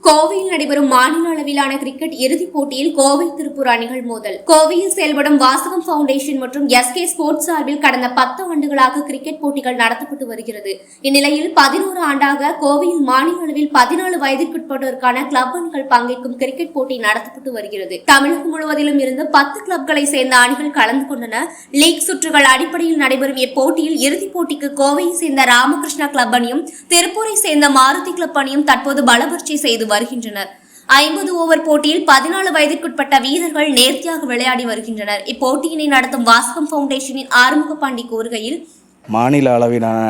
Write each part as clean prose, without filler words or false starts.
கோவையில் நடைபெறும் மாநில அளவிலான கிரிக்கெட் இறுதிப் போட்டியில் கோவை திருப்பூர் அணிகள் மோதல். கோவையில் செயல்படும் வாசகம் பவுண்டேஷன் மற்றும் SK ஸ்போர்ட்ஸ் சார்பில் கடந்த 10 ஆண்டுகளாக கிரிக்கெட் போட்டிகள் நடத்தப்பட்டு வருகிறது. இந்நிலையில் 11 ஆண்டாக கோவையில் மாநில அளவில் 14 வயதிற்குட்பட்டோருக்கான கிளப் அணிகள் பங்கேற்கும் கிரிக்கெட் போட்டி நடத்தப்பட்டு வருகிறது. தமிழகம் முழுவதிலும் இருந்து 10 கிளப்களை சேர்ந்த அணிகள் கலந்து கொண்டன. லீக் சுற்றுகள் அடிப்படையில் நடைபெறும் இப்போட்டியில் இறுதிப் போட்டிக்கு கோவையை சேர்ந்த ராமகிருஷ்ணா கிளப் அணியும் திருப்பூரை சேர்ந்த மாருதி கிளப் அணியும் தற்போது பலப்பரீட்சை செய்து வருகின்றனர். 50 ஓவர் போட்டியில் 14 வயதிற்குட்பட்ட வீரர்கள் நேர்த்தியாக விளையாடி வருகின்றனர். இப்போட்டியினை நடத்தும் வாசகம் பவுண்டேஷனின் ஆறுமுகபாண்டி கூறுகையில், மாநில அளவிலான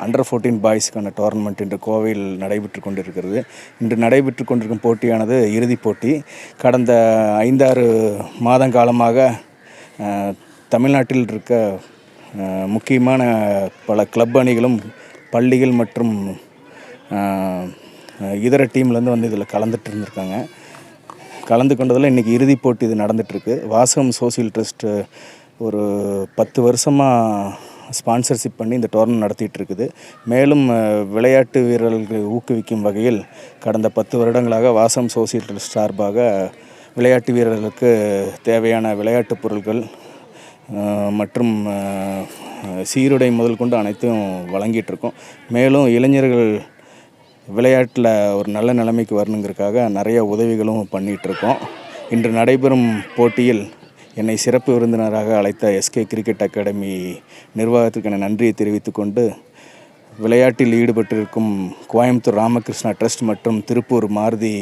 அண்டர் 14 பாய்ஸுக்கான டோர்னமெண்ட் இன்று கோவையில் நடைபெற்று கொண்டிருக்கிறது. இன்று நடைபெற்று கொண்டிருக்கும் போட்டியானது இறுதிப் போட்டி. கடந்த 5-6 மாதங்காலமாக தமிழ்நாட்டில் இருக்க முக்கியமான பல கிளப் அணிகளும் பள்ளிகள் மற்றும் இதர டீம்லேருந்து வந்து இதில் கலந்துட்டு இருந்திருக்காங்க. கலந்து கொண்டதில் இன்றைக்கி இறுதிப் போட்டி இது நடந்துகிட்ருக்கு. வாசகம் சோசியல் ட்ரஸ்ட்டு ஒரு 10 வருஷமாக ஸ்பான்சர்ஷிப் பண்ணி இந்த டோர்னமெண்ட் நடத்திட்டு இருக்குது. மேலும் விளையாட்டு வீரர்களுக்கு ஊக்குவிக்கும் வகையில் கடந்த 10 வருடங்களாக வாசகம் சோசியல் ட்ரஸ்ட் சார்பாக விளையாட்டு வீரர்களுக்கு தேவையான விளையாட்டுப் பொருட்கள் மற்றும் சீருடை முதல் கொண்டு அனைத்தும் வழங்கிட்டுருக்கோம். மேலும் இளைஞர்கள் விளையாட்டில் ஒரு நல்ல நிலைமைக்கு வரணுங்கிறதுக்காக நிறைய உதவிகளும் பண்ணிகிட்ருக்கோம். இன்று நடைபெறும் போட்டியில் என்னை சிறப்பு விருந்தினராக அழைத்த SK கிரிக்கெட் அகாடமி நிர்வாகத்திற்கு என நன்றியை தெரிவித்துக் கொண்டு, விளையாட்டில் ஈடுபட்டிருக்கும் கோயம்புத்தூர் ராமகிருஷ்ணா ட்ரஸ்ட் மற்றும் திருப்பூர் மாருதி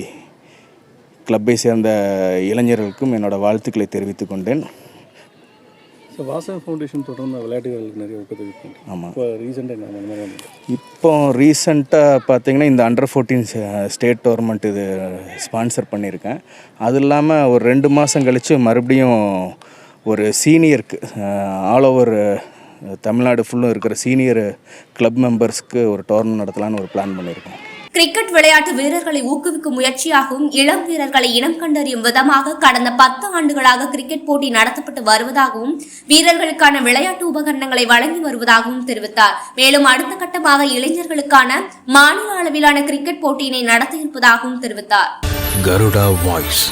கிளப்பை சேர்ந்த இளைஞர்களுக்கும் என்னோடய வாழ்த்துக்களை தெரிவித்துக் கொண்டேன். வாசகம் ஃபவுண்டேஷன் தொடர்ந்து விளையாட்டு வீரர்களுக்கு நிறைய ஊக்கத்தொகை. ஆமாம், இப்போ ரீசெண்டாக பார்த்தீங்கன்னா இந்த அண்டர் 14 ஸ்டேட் டோர்னமெண்ட் இது ஸ்பான்சர் பண்ணியிருக்கேன். அது இல்லாமல் ஒரு 2 மாதம் கழித்து மறுபடியும் ஒரு சீனியருக்கு ஆல் ஓவர் தமிழ்நாடு ஃபுல்லும் இருக்கிற சீனியர் கிளப் மெம்பர்ஸ்க்கு ஒரு டோர்னமெண்ட் நடத்தலான்னு ஒரு பிளான் பண்ணியிருக்கோம். கிரிக்கெட் விளையாட்டு வீரர்களை ஊக்குவிக்கும் முயற்சியாகவும் இளம் வீரர்களை இனம் கண்டறியும் விதமாக கடந்த 10 ஆண்டுகளாக கிரிக்கெட் போட்டி நடத்தப்பட்டு வருவதாகவும் வீரர்களுக்கான விளையாட்டு உபகரணங்களை வழங்கி வருவதாகவும் தெரிவித்தார். மேலும் அடுத்த கட்டமாக இளைஞர்களுக்கான மாநில அளவிலான கிரிக்கெட் போட்டியினை நடத்த இருப்பதாகவும் தெரிவித்தார். Garuda Voice.